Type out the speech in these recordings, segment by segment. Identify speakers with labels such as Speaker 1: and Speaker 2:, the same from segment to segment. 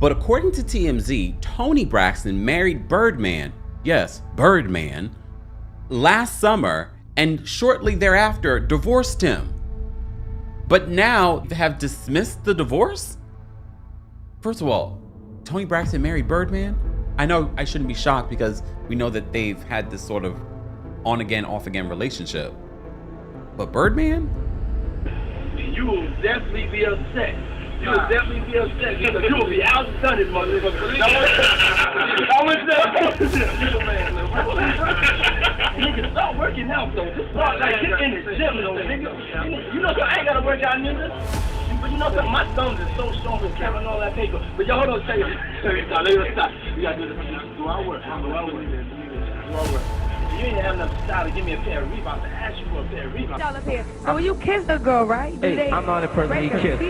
Speaker 1: But according to TMZ, Toni Braxton married Birdman, yes, Birdman, last summer and shortly thereafter divorced him. But now they have dismissed the divorce? First of all, Toni Braxton married Birdman? I know I shouldn't be shocked because we know that they've had this sort of on again, off again relationship. But Birdman?
Speaker 2: You will definitely be upset. You will definitely be upset because you will be outstunned, motherfucker. I went to you can start working out though. Just start like get in the gym though, nigga. You know I ain't gotta work out, nigga. But you know something, my thumbs is so strong from carrying all that paper. But yo, hold on, tell you. Stop. We gotta do this. Do our work. Do our work. You ain't have enough style to give me a pair of Reeboks to ask you for a pair of Reeboks.
Speaker 3: So when you kiss a girl, right?
Speaker 4: Hey, I'm not a person he kissed.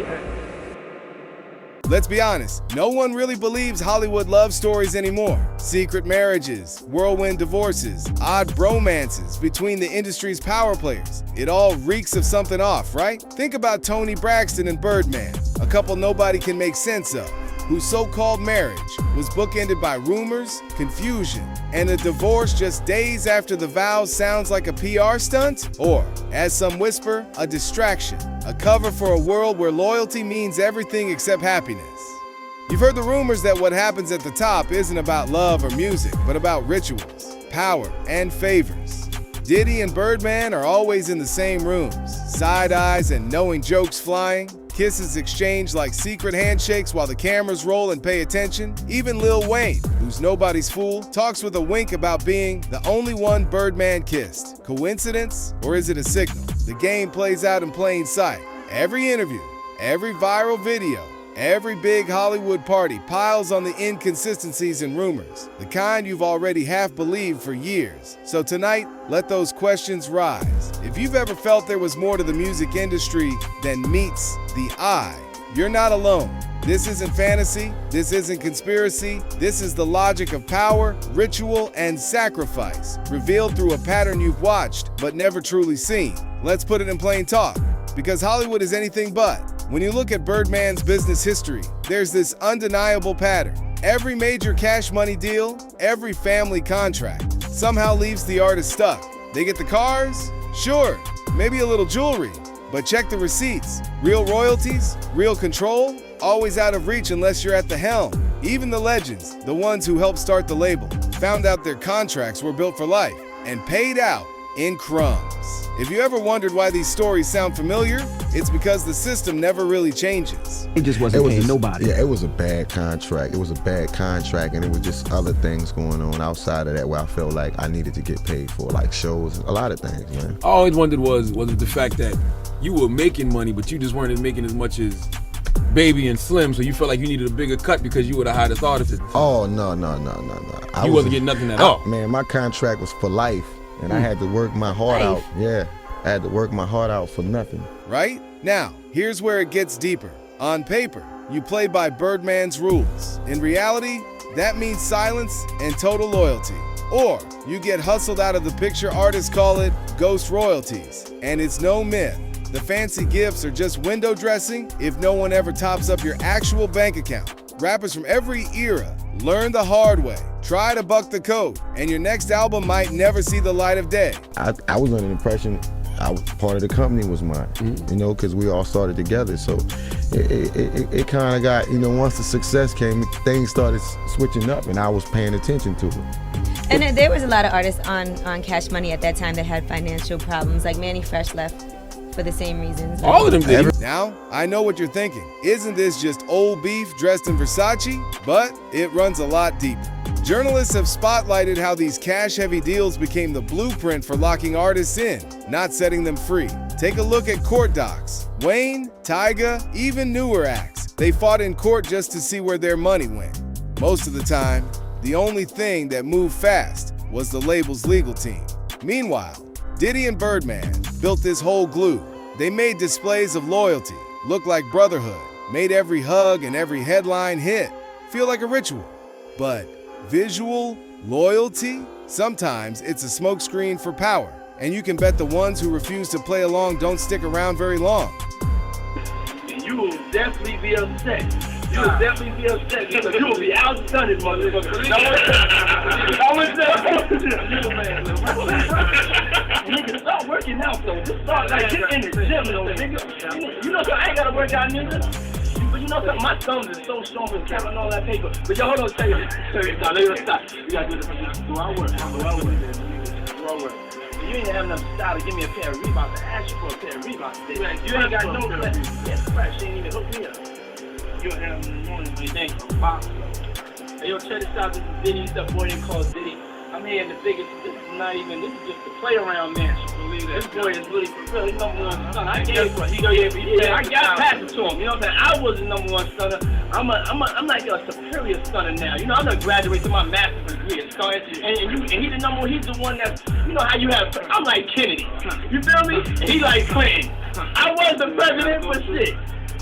Speaker 5: Let's be honest, no one really believes Hollywood love stories anymore. Secret marriages, whirlwind divorces, odd bromances between the industry's power players. It all reeks of something off, right? Think about Toni Braxton and Birdman, a couple nobody can make sense of, whose so-called marriage was bookended by rumors, confusion, and a divorce just days after the vows sounds like a PR stunt? Or, as some whisper, a distraction, a cover for a world where loyalty means everything except happiness. You've heard the rumors that what happens at the top isn't about love or music, but about rituals, power, and favors. Diddy and Birdman are always in the same rooms, side eyes and knowing jokes flying, kisses exchanged like secret handshakes while the cameras roll and pay attention. Even Lil Wayne, who's nobody's fool, talks with a wink about being the only one Birdman kissed. Coincidence? Or is it a signal? The game plays out in plain sight. Every interview, every viral video, every big Hollywood party piles on the inconsistencies and rumors, the kind you've already half believed for years. So tonight, let those questions rise. If you've ever felt there was more to the music industry than meets the eye, you're not alone. This isn't fantasy, this isn't conspiracy, this is the logic of power, ritual, and sacrifice, revealed through a pattern you've watched but never truly seen. Let's put it in plain talk, because Hollywood is anything but. When you look at Birdman's business history, there's this undeniable pattern. Every major cash money deal, every family contract, somehow leaves the artist stuck. They get the cars? Sure, maybe a little jewelry, but check the receipts. Real royalties, real control, always out of reach unless you're at the helm. Even the legends, the ones who helped start the label, found out their contracts were built for life and paid out in crumbs. If you ever wondered why these stories sound familiar, it's because the system never really changes.
Speaker 4: It just wasn't paying nobody.
Speaker 6: Yeah, it was a bad contract. It was a bad contract, and it was just other things going on outside of that where I felt like I needed to get paid for, like shows, a lot of things, man.
Speaker 7: I always wondered was it the fact that you were making money, but you just weren't making as much as Baby and Slim, so you felt like you needed a bigger cut because you were the hottest artist.
Speaker 6: Oh, no.
Speaker 7: You wasn't getting nothing at all.
Speaker 6: Man, my contract was for life. And I had to work my heart out. Yeah, I had to work my heart out for nothing.
Speaker 5: Right? Now, here's where it gets deeper. On paper, you play by Birdman's rules. In reality, that means silence and total loyalty. Or you get hustled out of the picture, artists call it ghost royalties. And it's no myth. The fancy gifts are just window dressing if no one ever tops up your actual bank account. Rappers from every era learn the hard way. Try to buck the code, and your next album might never see the light of day.
Speaker 6: I was under the impression part of the company was mine, you know, because we all started together. So it kind of got, you know, once the success came, things started switching up, and I was paying attention to it.
Speaker 8: And there was a lot of artists on Cash Money at that time that had financial problems, like Manny Fresh left for the same reasons.
Speaker 7: All of them did.
Speaker 5: Now, I know what you're thinking. Isn't this just old beef dressed in Versace? But it runs a lot deeper. Journalists have spotlighted how these cash-heavy deals became the blueprint for locking artists in, not setting them free. Take a look at court docs. Wayne, Tyga, even newer acts. They fought in court just to see where their money went. Most of the time, the only thing that moved fast was the label's legal team. Meanwhile, Diddy and Birdman built this whole glue. They made displays of loyalty, look like brotherhood, made every hug and every headline hit feel like a ritual. But visual loyalty? Sometimes it's a smokescreen for power, and you can bet the ones who refuse to play along don't stick around very long.
Speaker 2: You will definitely be upset. You would definitely be upset because you would be outstunted, motherfucker. I would nigga, start working out though. Just start like get in the gym though, nigga. You know, I ain't gotta work out, nigga. But you know something, my thumbs is so strong from carrying all that paper. But yo, hold on, tell you. Now, let me stop. You gotta do this. Do our work. Do our work. You ain't have enough style to give me a pair of Reeboks. I asked you for a pair of Reeboks. You ain't got no flesh. Yeah, fresh. You ain't even hook me up. You don't have no morning, you think I'm box. Hey, yo, check this out. This is Diddy. This boy they call Diddy. I'm here in the biggest. This is just a play around match. This boy is really for real. He's number one stunner. I got past it to him. You know what I'm saying? I was the number one stunner. I'm like a superior stunner now. You know, I'm gonna graduate to my master's degree in stunt. And he's the number one. He's the one that's, you know how you have. I'm like Kennedy. You feel me? And he like Clinton. I was the president, but shit.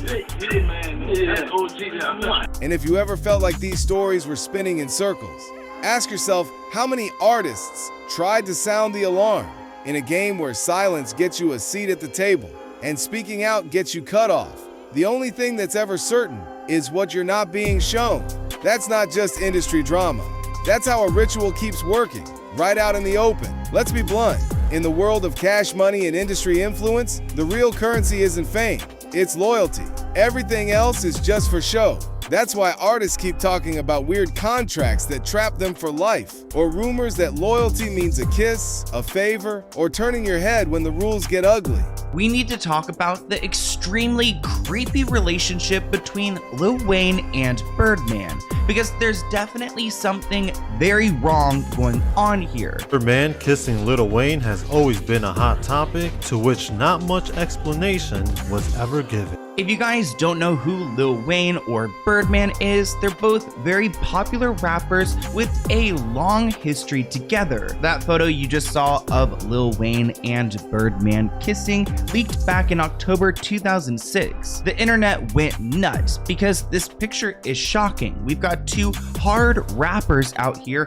Speaker 2: Yeah, man. Yeah. That's OG.
Speaker 5: And if you ever felt like these stories were spinning in circles, ask yourself how many artists tried to sound the alarm in a game where silence gets you a seat at the table and speaking out gets you cut off. The only thing that's ever certain is what you're not being shown. That's not just industry drama. That's how a ritual keeps working, right out in the open. Let's be blunt. In the world of cash money and industry influence, the real currency isn't fame, it's loyalty. Everything else is just for show. That's why artists keep talking about weird contracts that trap them for life, or rumors that loyalty means a kiss, a favor, or turning your head when the rules get ugly.
Speaker 3: We need to talk about the extremely creepy relationship between Lil Wayne and Birdman, because there's definitely something very wrong going on here.
Speaker 9: Birdman kissing Lil Wayne has always been a hot topic, to which not much explanation was ever given.
Speaker 3: If you guys don't know who Lil Wayne or Birdman is, they're both very popular rappers with a long history together. That photo you just saw of Lil Wayne and Birdman kissing leaked back in October 2006. The internet went nuts because this picture is shocking. We've got two hard rappers out here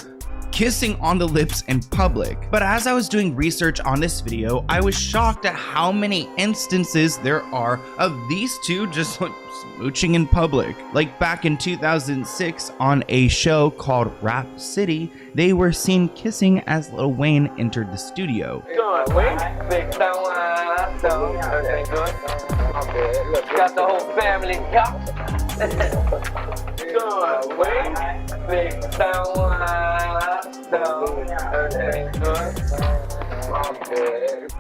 Speaker 3: kissing on the lips in public. But as I was doing research on this video, I was shocked at how many instances there are of these two just like smooching in public. Like back in 2006 on a show called Rap City, they were seen kissing as Lil Wayne entered the studio.
Speaker 2: Got the whole family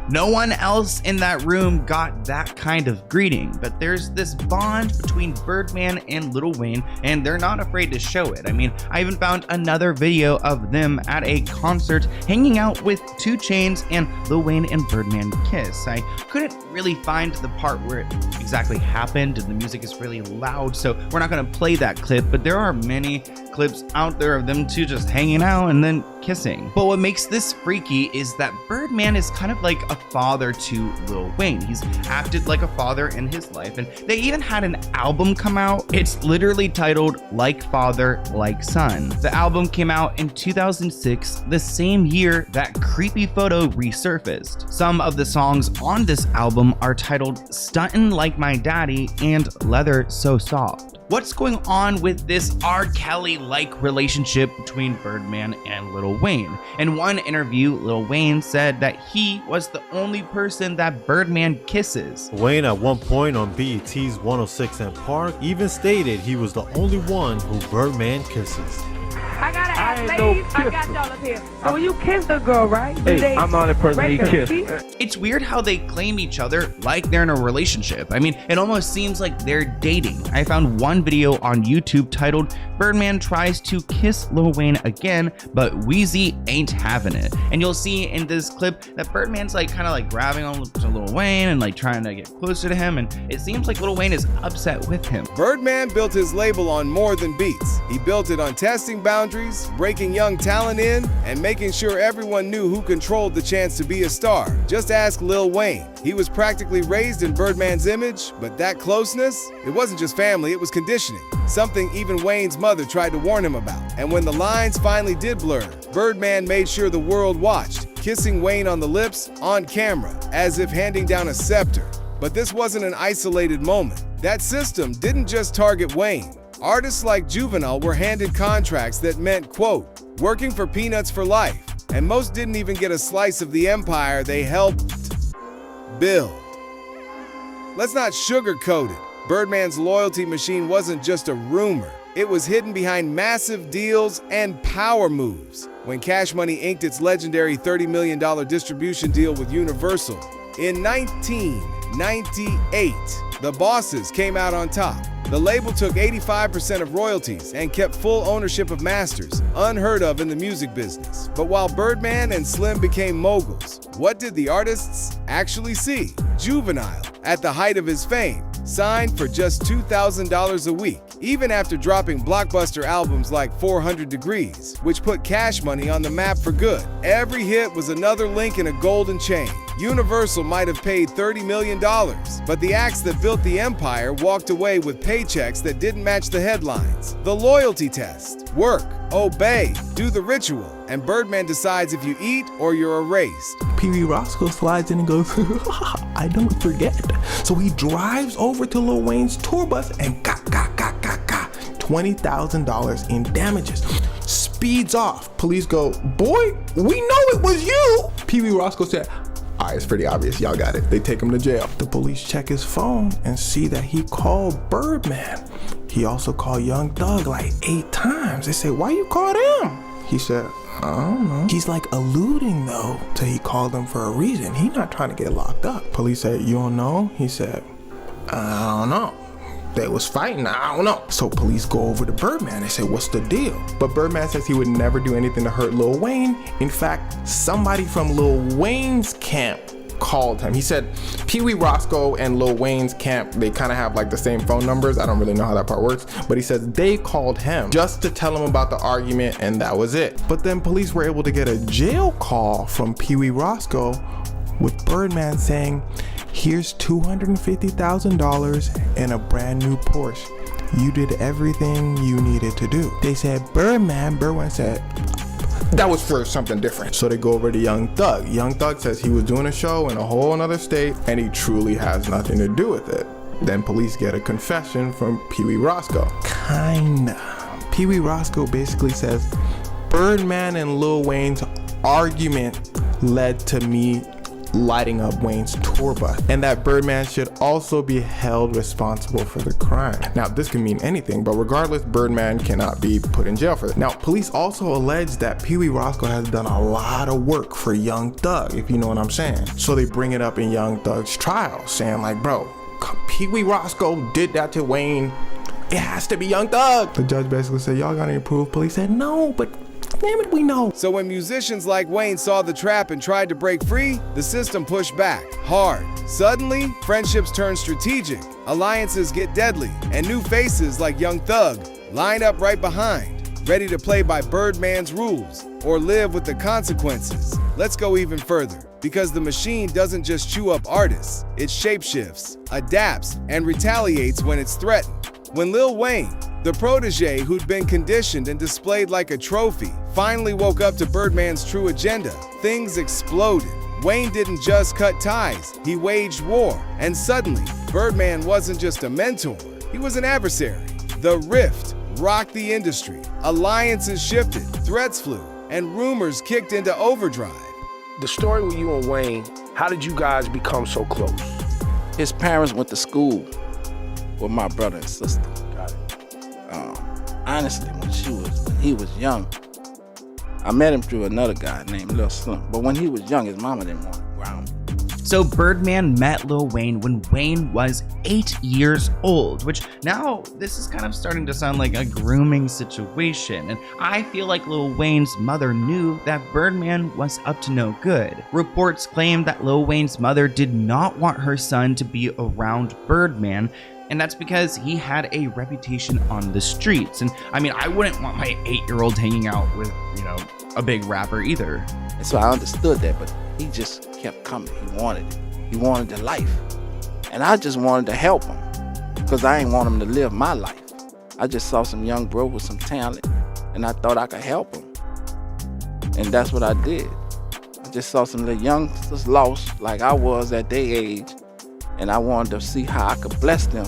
Speaker 3: No one else in that room got that kind of greeting, but there's this bond between Birdman and Lil Wayne, and they're not afraid to show it. I mean, I even found another video of them at a concert hanging out with 2 Chainz and Lil Wayne and Birdman kiss. I couldn't really find the part where it exactly happened, and the music is really loud, so we're not gonna play that clip, but there are many clips out there of them two just hanging out and then kissing. But what makes this freaky is that Birdman is kind of like a father to Lil Wayne. He's acted like a father in his life, and they even had an album come out. It's literally titled Like Father, Like Son. The album came out in 2006, the same year that creepy photo resurfaced. Some of the songs on this album are titled Stuntin' Like My Daddy and Leather So Soft. What's going on with this R. Kelly-like relationship between Birdman and Lil Wayne? In one interview, Lil Wayne said that he was the only person that Birdman kisses.
Speaker 9: Wayne at one point on BET's 106 and Park even stated he was the only one who Birdman kisses.
Speaker 10: I gotta ask, ladies, I got y'all up here. So when you kiss a girl, right?
Speaker 4: Hey, I'm not a person he kissed.
Speaker 3: It's weird how they claim each other like they're in a relationship. I mean, it almost seems like they're dating. I found one video on YouTube titled Birdman Tries to Kiss Lil Wayne Again, but Weezy ain't having it. And you'll see in this clip that Birdman's like kind of like grabbing on to Lil Wayne and like trying to get closer to him, and it seems like Lil Wayne is upset with him.
Speaker 5: Birdman built his label on more than beats. He built it on testing boundaries, breaking young talent in, and making sure everyone knew who controlled the chance to be a star. Just ask Lil Wayne. He was practically raised in Birdman's image, but that closeness, it wasn't just family, it was conditioning. Something even Wayne's mother tried to warn him about. And when the lines finally did blur, Birdman made sure the world watched, kissing Wayne on the lips, on camera, as if handing down a scepter. But this wasn't an isolated moment. That system didn't just target Wayne. Artists like Juvenile were handed contracts that meant, quote, working for peanuts for life, and most didn't even get a slice of the empire they helped build. Let's not sugarcoat it. Birdman's loyalty machine wasn't just a rumor. It was hidden behind massive deals and power moves. When Cash Money inked its legendary $30 million distribution deal with Universal, in 1998, the bosses came out on top. The label took 85% of royalties and kept full ownership of masters, unheard of in the music business. But while Birdman and Slim became moguls, what did the artists actually see? Juvenile, at the height of his fame, signed for just $2,000 a week, even after dropping blockbuster albums like 400 Degrees, which put Cash Money on the map for good. Every hit was another link in a golden chain. Universal might have paid $30 million, but the acts that built the empire walked away with paychecks that didn't match the headlines. The loyalty test. Work, obey, do the ritual, and Birdman decides if you eat or you're erased.
Speaker 11: Pee Wee Roscoe slides in and goes, I don't forget. So he drives over to Lil Wayne's tour bus and $20,000 in damages. Speeds off. Police go, boy, we know it was you. Pee Wee Roscoe said, all right, it's pretty obvious. Y'all got it. They take him to jail. The police check his phone and see that he called Birdman. He also called Young Thug like 8 times. They say, why you called him? He said, I don't know. He's like alluding though to he called him for a reason. He not trying to get locked up. Police said, you don't know? He said, I don't know. They was fighting, I don't know. So police go over to Birdman. They say, what's the deal? But Birdman says he would never do anything to hurt Lil Wayne. In fact, somebody from Lil Wayne's camp called him. He said Pee Wee Roscoe and Lil Wayne's camp, they kind of have like the same phone numbers. I don't really know how that part works, but he says they called him just to tell him about the argument, and that was it. But then police were able to get a jail call from Pee Wee Roscoe with Birdman saying, here's $250,000 and a brand new Porsche. You did everything you needed to do. They said, Birdman said, that was for something different. So they go over to Young Thug. Young Thug says he was doing a show in a whole other state and he truly has nothing to do with it. Then police get a confession from Pee Wee Roscoe. Kinda. Pee Wee Roscoe basically says, Birdman and Lil Wayne's argument led to me lighting up Wayne's tour bus, and that Birdman should also be held responsible for the crime. Now, this can mean anything, but regardless, Birdman cannot be put in jail for it. Now, police also allege that Pee Wee Roscoe has done a lot of work for Young Thug, if you know what I'm saying. So they bring it up in Young Thug's trial, saying like, bro, Pee Wee Roscoe did that to Wayne. It has to be Young Thug. The judge basically said, y'all got any proof? Police said, no, but damn it, we know.
Speaker 5: So when musicians like Wayne saw the trap and tried to break free, the system pushed back hard. Suddenly, friendships turn strategic, alliances get deadly, and new faces like Young Thug line up right behind, ready to play by Birdman's rules or live with the consequences. Let's go even further, because the machine doesn't just chew up artists, it shapeshifts, adapts, and retaliates when it's threatened. When Lil Wayne, the protege who'd been conditioned and displayed like a trophy, finally woke up to Birdman's true agenda, things exploded. Wayne didn't just cut ties, he waged war. And suddenly, Birdman wasn't just a mentor, he was an adversary. The rift rocked the industry. Alliances shifted, threats flew, and rumors kicked into overdrive.
Speaker 12: The story with you and Wayne, how did you guys become so close?
Speaker 13: His parents went to school with my brother and sister. Honestly, when he was young, I met him through another guy named Lil Slim. But when he was young, his mama didn't want him around.
Speaker 3: So Birdman met Lil Wayne when Wayne was 8 years old, which now this is kind of starting to sound like a grooming situation. And I feel like Lil Wayne's mother knew that Birdman was up to no good. Reports claim that Lil Wayne's mother did not want her son to be around Birdman, and that's because he had a reputation on the streets. And I mean, I wouldn't want my 8-year-old hanging out with, a big rapper either.
Speaker 13: And so I understood that, but he just kept coming. He wanted it. He wanted the life. And I just wanted to help him because I ain't want him to live my life. I just saw some young bro with some talent and I thought I could help him. And that's what I did. I just saw some little youngsters lost like I was at their age. And I wanted to see how I could bless them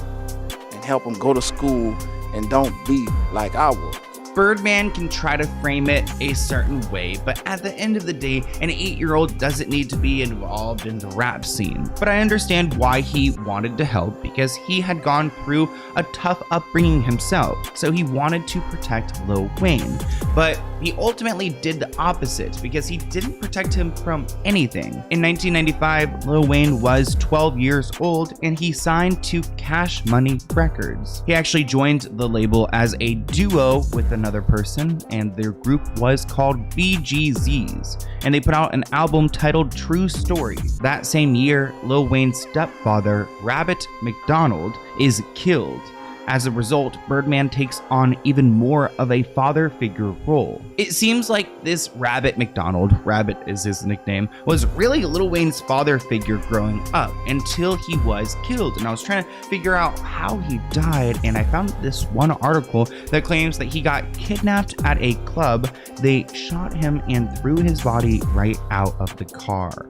Speaker 13: and help them go to school and don't be like I was.
Speaker 3: Birdman can try to frame it a certain way, but at the end of the day, an 8-year-old doesn't need to be involved in the rap scene. But I understand why he wanted to help, because he had gone through a tough upbringing himself, so he wanted to protect Lil Wayne. But he ultimately did the opposite, because he didn't protect him from anything. In 1995, Lil Wayne was 12 years old, and he signed to Cash Money Records. He actually joined the label as a duo with another person, and their group was called BGZs, and they put out an album titled True Story. That same year, Lil Wayne's stepfather, Rabbit McDonald, is killed. As a result, Birdman takes on even more of a father figure role. It seems like this Rabbit McDonald, Rabbit is his nickname, was really Lil Wayne's father figure growing up until he was killed. And I was trying to figure out how he died, and I found this one article that claims that he got kidnapped at a club. They shot him and threw his body right out of the car.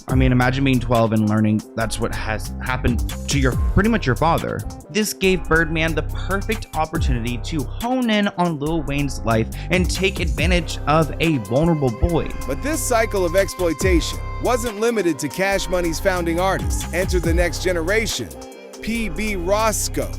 Speaker 3: I mean, imagine being 12 and learning that's what has happened to pretty much your father. This gave Birdman the perfect opportunity to hone in on Lil Wayne's life and take advantage of a vulnerable boy.
Speaker 5: But this cycle of exploitation wasn't limited to Cash Money's founding artists. Enter the next generation. P.B. Roscoe,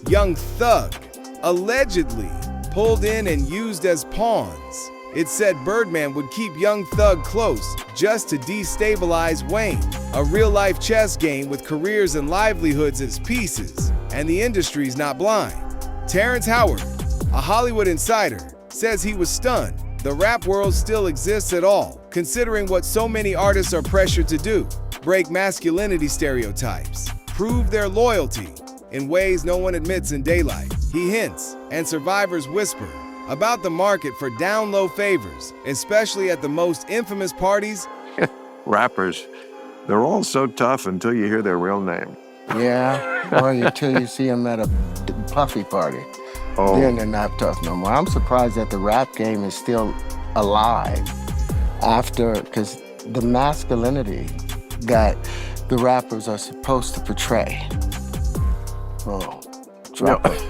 Speaker 5: Young Thug, allegedly pulled in and used as pawns. It said Birdman would keep Young Thug close just to destabilize Wayne, a real-life chess game with careers and livelihoods as pieces, and the industry's not blind. Terrence Howard, a Hollywood insider, says he was stunned the rap world still exists at all, considering what so many artists are pressured to do: break masculinity stereotypes, prove their loyalty in ways no one admits in daylight. He hints, and survivors whisper, about the market for down-low favors, especially at the most infamous parties.
Speaker 14: Rappers, they're all so tough until you hear their real name.
Speaker 15: Yeah, or until you see them at a puffy party.
Speaker 14: Oh.
Speaker 15: Then they're not tough no more. I'm surprised that the rap game is still alive because the masculinity that the rappers are supposed to portray. Oh, drop it.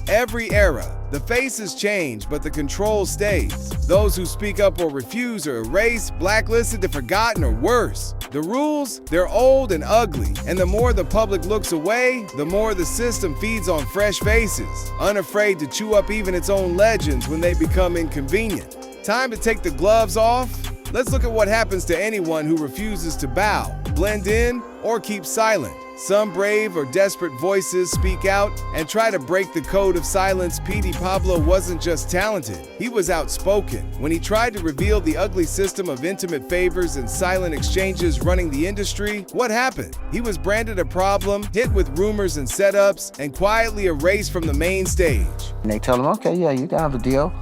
Speaker 5: Every era, the faces change, but the control stays. Those who speak up or refuse are erased, blacklisted, forgotten, or worse. The rules, they're old and ugly, and the more the public looks away, the more the system feeds on fresh faces, unafraid to chew up even its own legends when they become inconvenient. Time to take the gloves off. Let's look at what happens to anyone who refuses to bow, blend in, or keep silent. Some brave or desperate voices speak out and try to break the code of silence. P.D. Pablo wasn't just talented, he was outspoken. When he tried to reveal the ugly system of intimate favors and silent exchanges running the industry, what happened? He was branded a problem, hit with rumors and setups, and quietly erased from the main stage.
Speaker 15: And they tell him, okay, yeah, you can have a deal.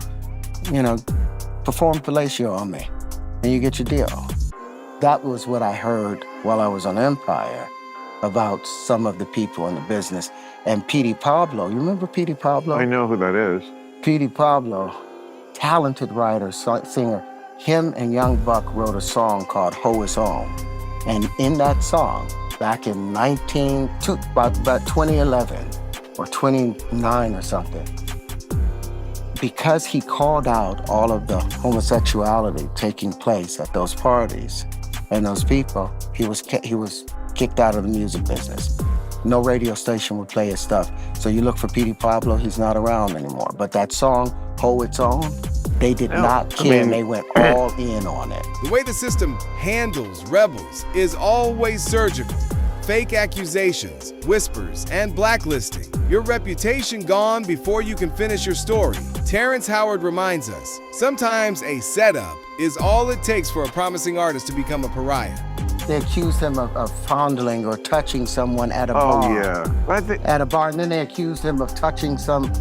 Speaker 15: Perform fellatio on me, and you get your deal. That was what I heard while I was on Empire about some of the people in the business. And P.D. Pablo, you remember P.D. Pablo?
Speaker 14: I know who that is.
Speaker 15: P.D. Pablo, talented writer, singer. Him and Young Buck wrote a song called Ho Is On. And in that song, back in about 2011 or 29 or something, because he called out all of the homosexuality taking place at those parties and those people, he was kicked out of the music business. No radio station would play his stuff. So you look for P.D. Pablo, he's not around anymore. But that song, Ho It's On, they did not care. They went all in on it.
Speaker 5: The way the system handles rebels is always surgical. Fake accusations, whispers, and blacklisting. Your reputation gone before you can finish your story. Terrence Howard reminds us, sometimes a setup is all it takes for a promising artist to become a pariah.
Speaker 15: They accused him of fondling or touching someone at a bar.
Speaker 14: Oh, yeah.
Speaker 15: At a bar, and then they accused him of touching some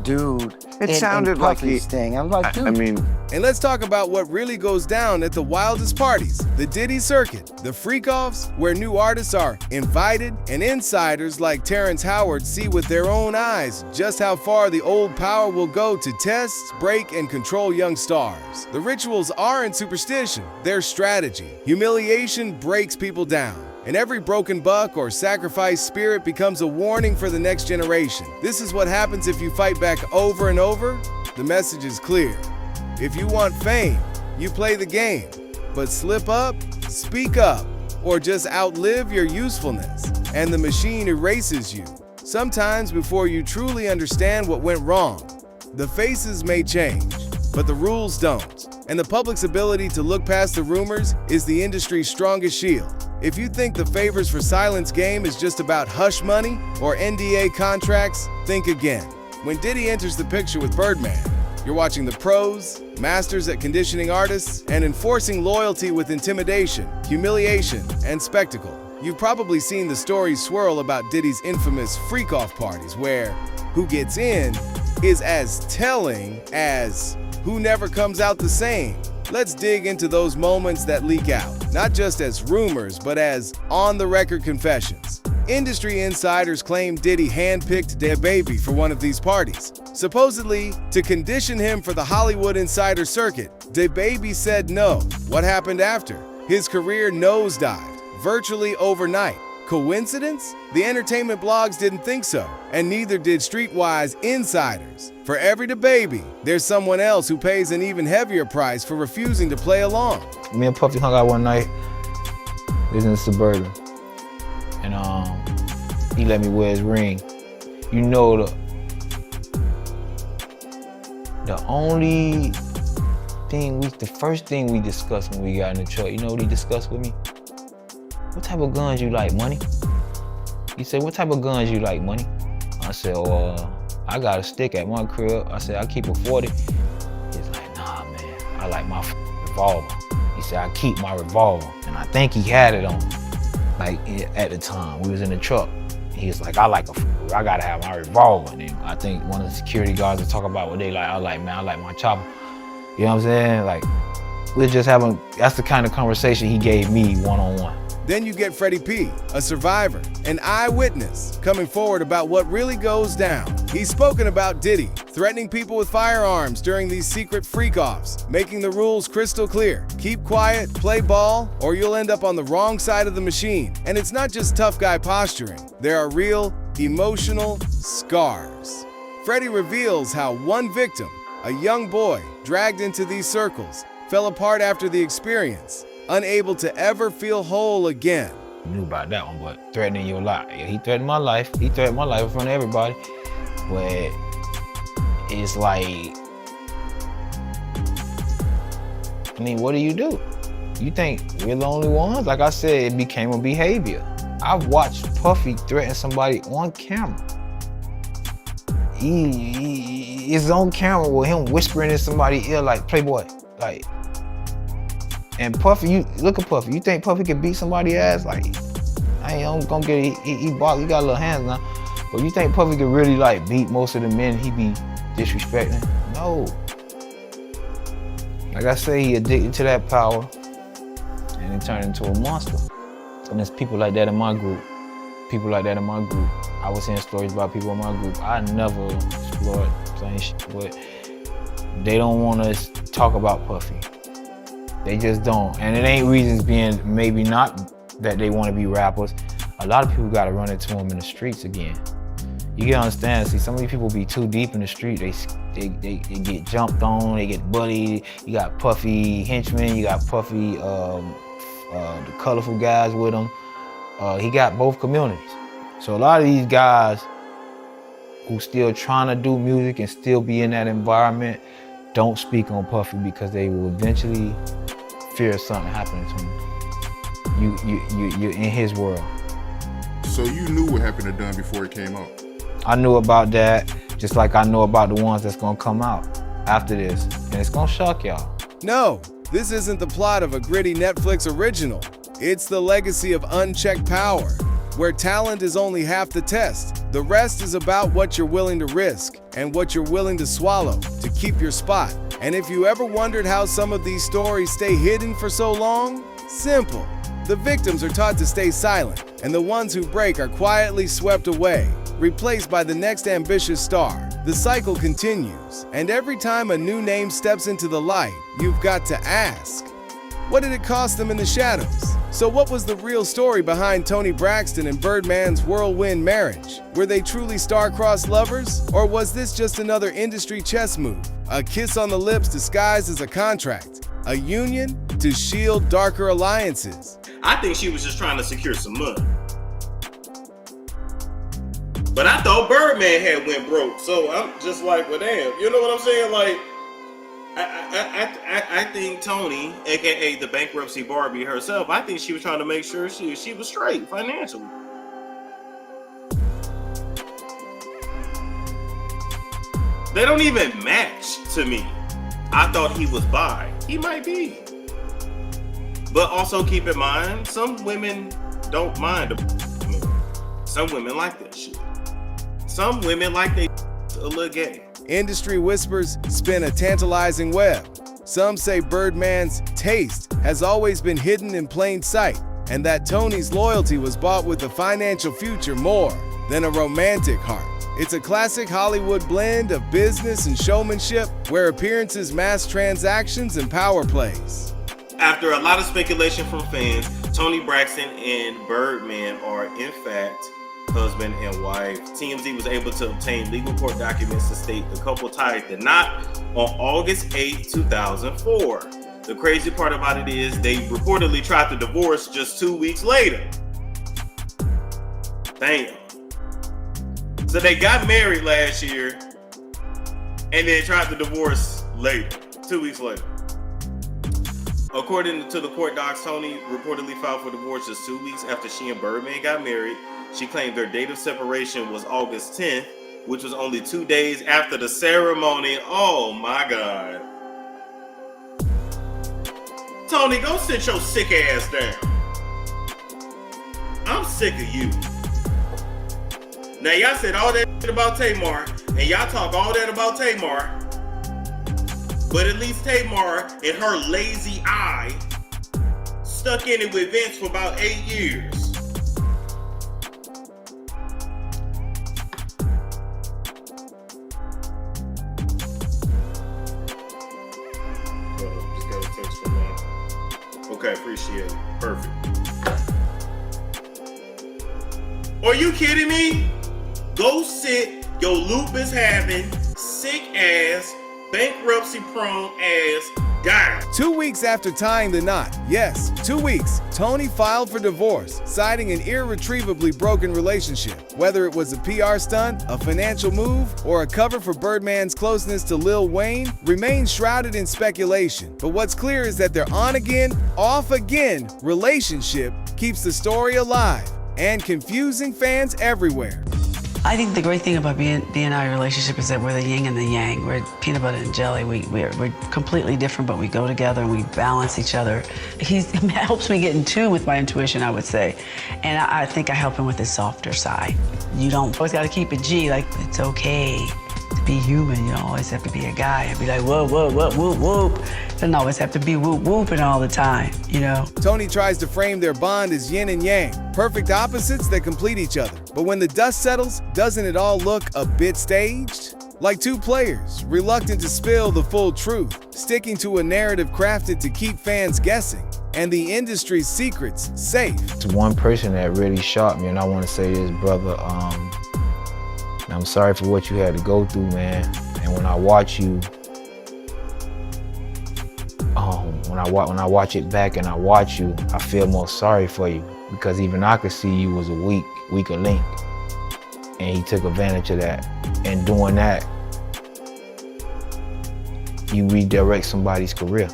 Speaker 15: dude.
Speaker 14: It sounded like he...
Speaker 15: I'm like, dude.
Speaker 5: And let's talk about what really goes down at the wildest parties. The Diddy circuit, the freak-offs, where new artists are invited, and insiders like Terrence Howard see with their own eyes just how far the old power will go to test, break, and control young stars. The rituals aren't superstition, they're strategy. Humiliation breaks people down, and every broken buck or sacrificed spirit becomes a warning for the next generation. This is what happens if you fight back over and over. The message is clear. If you want fame, you play the game, but slip up, speak up, or just outlive your usefulness, and the machine erases you. Sometimes before you truly understand what went wrong. The faces may change, but the rules don't. And the public's ability to look past the rumors is the industry's strongest shield. If you think the Favors for Silence game is just about hush money or NDA contracts, think again. When Diddy enters the picture with Birdman, you're watching the pros, masters at conditioning artists, and enforcing loyalty with intimidation, humiliation, and spectacle. You've probably seen the stories swirl about Diddy's infamous freak-off parties where who gets in is as telling as who never comes out the same. Let's dig into those moments that leak out, not just as rumors, but as on-the-record confessions. Industry insiders claim Diddy handpicked DaBaby for one of these parties, supposedly to condition him for the Hollywood insider circuit. DaBaby said no. What happened after? His career nosedived, virtually overnight. Coincidence? The entertainment blogs didn't think so, and neither did streetwise insiders. For every DaBaby, there's someone else who pays an even heavier price for refusing to play along.
Speaker 16: Me and Puffy hung out one night. We was in the Suburban, and he let me wear his ring. You know the first thing we discussed when we got in the truck. You know what he discussed with me? What type of guns you like, money? He said, what type of guns you like, money? I said, I got a stick at my crib. I said, I keep a 40. He's like, nah, man, I like my revolver. He said, I keep my revolver. And I think he had it on, like, at the time. We was in the truck. He was like, I gotta have my revolver. And then I think one of the security guards was talking about what they like. I was like, man, I like my chopper. You know what I'm saying? Like, we're just having, that's the kind of conversation he gave me one-on-one.
Speaker 5: Then you get Freddie P, a survivor, an eyewitness, coming forward about what really goes down. He's spoken about Diddy, threatening people with firearms during these secret freak-offs, making the rules crystal clear. Keep quiet, play ball, or you'll end up on the wrong side of the machine. And it's not just tough guy posturing. There are real, emotional scars. Freddie reveals how one victim, a young boy dragged into these circles, fell apart after the experience, unable to ever feel whole again.
Speaker 16: I knew about that one, but threatening your life. Yeah, he threatened my life. He threatened my life in front of everybody. But it's like, I mean, what do? You think we're the only ones? Like I said, it became a behavior. I've watched Puffy threaten somebody on camera. He is on camera with him whispering in somebody's ear like, Playboy, like. And Puffy, you look at Puffy. You think Puffy can beat somebody's ass? Like, I ain't gonna get it. He got little hands now. But you think Puffy could really like beat most of the men he be disrespecting? No. Like I say, he addicted to that power, and he turned into a monster. And there's people like that in my group. I was hearing stories about people in my group. I never explored saying shit, but they don't want us to talk about Puffy. They just don't. And it ain't reasons being maybe not that they want to be rappers. A lot of people got to run into them in the streets again. You can understand, see, some of these people be too deep in the street. They get jumped on, they get bullied. You got Puffy henchmen, you got Puffy, the colorful guys with him. He got both communities. So a lot of these guys who still trying to do music and still be in that environment don't speak on Puffy because they will eventually fear something happening to him. You're in his world.
Speaker 17: So you knew what happened to Dunn before it came out?
Speaker 16: I knew about that, just like I know about the ones that's gonna come out after this. And it's gonna shock y'all.
Speaker 5: No, this isn't the plot of a gritty Netflix original. It's the legacy of unchecked power, where talent is only half the test. The rest is about what you're willing to risk and what you're willing to swallow to keep your spot. And if you ever wondered how some of these stories stay hidden for so long, simple. The victims are taught to stay silent, and the ones who break are quietly swept away, replaced by the next ambitious star. The cycle continues, and every time a new name steps into the light, you've got to ask, What did it cost them in the shadows? So what was the real story behind Toni Braxton and Birdman's whirlwind marriage? Were they truly star-crossed lovers? Or was this just another industry chess move? A kiss on the lips disguised as a contract? A union to shield darker alliances?
Speaker 18: I think she was just trying to secure some money. But I thought Birdman had went broke, so I'm just like, well, damn, you know what I'm saying? Like, I think Toni, aka the bankruptcy Barbie herself, I think she was trying to make sure she was straight financially. They don't even match to me. I thought he was bi. He might be. But also keep in mind, some women don't mind. Some women like that shit. Some women like they a little gay.
Speaker 5: Industry whispers spin a tantalizing web. Some say Birdman's taste has always been hidden in plain sight, and that Toni's loyalty was bought with a financial future more than a romantic heart. It's a classic Hollywood blend of business and showmanship, where appearances mask transactions and power plays.
Speaker 18: After a lot of speculation from fans, Toni Braxton and Birdman are in fact husband and wife. TMZ was able to obtain legal court documents to state the couple tied the knot on August 8, 2004. The crazy part about it is they reportedly tried to divorce just 2 weeks later. Damn. So they got married last year and then tried to divorce later, 2 weeks later. According to the court docs, Toni reportedly filed for divorce just 2 weeks after she and Birdman got married. She claimed their date of separation was August 10th, which was only 2 days after the ceremony. Oh my God. Toni, go sit your sick ass down. I'm sick of you. Now y'all said all that shit about Tamar, and y'all talk all that about Tamar, but at least Tamar and her lazy eye stuck in it with Vince for about 8 years. Just got a text from that. Okay, appreciate it. Perfect. Are you kidding me? Go sit your lupus having, sick ass, bankruptcy prone ass down.
Speaker 5: 2 weeks after tying the knot, yes, 2 weeks, Toni filed for divorce, citing an irretrievably broken relationship. Whether it was a PR stunt, a financial move, or a cover for Birdman's closeness to Lil Wayne remains shrouded in speculation. But what's clear is that their on-again, off-again relationship keeps the story alive and confusing fans everywhere.
Speaker 19: I think the great thing about being in our relationship is that we're the yin and the yang. We're peanut butter and jelly. We're completely different, but we go together and we balance each other. He helps me get in tune with my intuition, I would say. And I think I help him with his softer side. You don't always got to keep it G, like it's okay to be human. You don't always have to be a guy and be like, whoop, whoop, whoop, whoop, whoop. Doesn't always have to be whoop, whooping all the time, you know?
Speaker 5: Toni tries to frame their bond as yin and yang, perfect opposites that complete each other. But when the dust settles, doesn't it all look a bit staged? Like two players, reluctant to spill the full truth, sticking to a narrative crafted to keep fans guessing, and the industry's secrets safe.
Speaker 16: It's one person that really shocked me, and I want to say this, brother. I'm sorry for what you had to go through, man. And when I watch you, when I watch it back and I watch you, I feel more sorry for you, because even I could see you was a weaker link, and he took advantage of that. And doing that, you redirect somebody's career.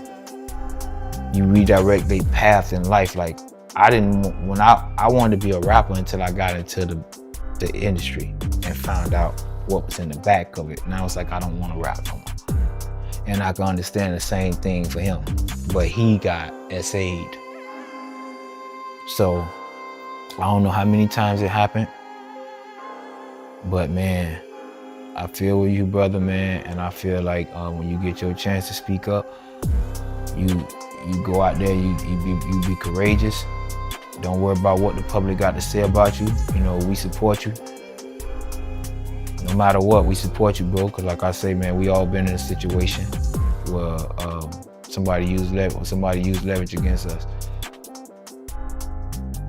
Speaker 16: You redirect their path in life. Like I wanted to be a rapper until I got into the industry and found out what was in the back of it. And I was like, I don't want to rap no more. And I can understand the same thing for him, but he got SA'd. So I don't know how many times it happened, but man, I feel with you, brother, man. And I feel like when you get your chance to speak up, you go out there, you be courageous. Don't worry about what the public got to say about you. You know, we support you. No matter what, we support you, bro. Cause like I say, man, we all been in a situation where somebody used leverage against us.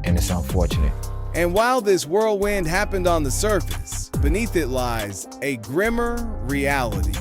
Speaker 16: And it's unfortunate.
Speaker 5: And while this whirlwind happened on the surface, beneath it lies a grimmer reality.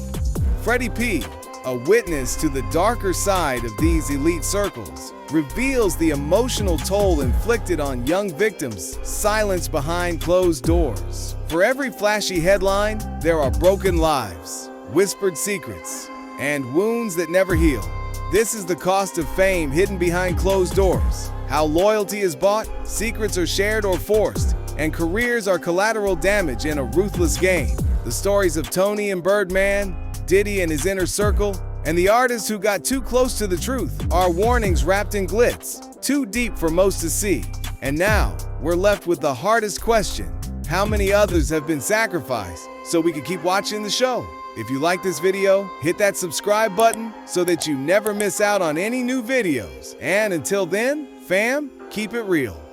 Speaker 5: Freddie P, a witness to the darker side of these elite circles, reveals the emotional toll inflicted on young victims silenced behind closed doors. For every flashy headline, there are broken lives, whispered secrets, and wounds that never heal. This is the cost of fame hidden behind closed doors. How loyalty is bought, secrets are shared or forced, and careers are collateral damage in a ruthless game. The stories of Toni and Birdman, Diddy and his inner circle, and the artists who got too close to the truth are warnings wrapped in glitz, too deep for most to see. And now, we're left with the hardest question: how many others have been sacrificed so we can keep watching the show? If you like this video, hit that subscribe button so that you never miss out on any new videos. And until then, fam, keep it real.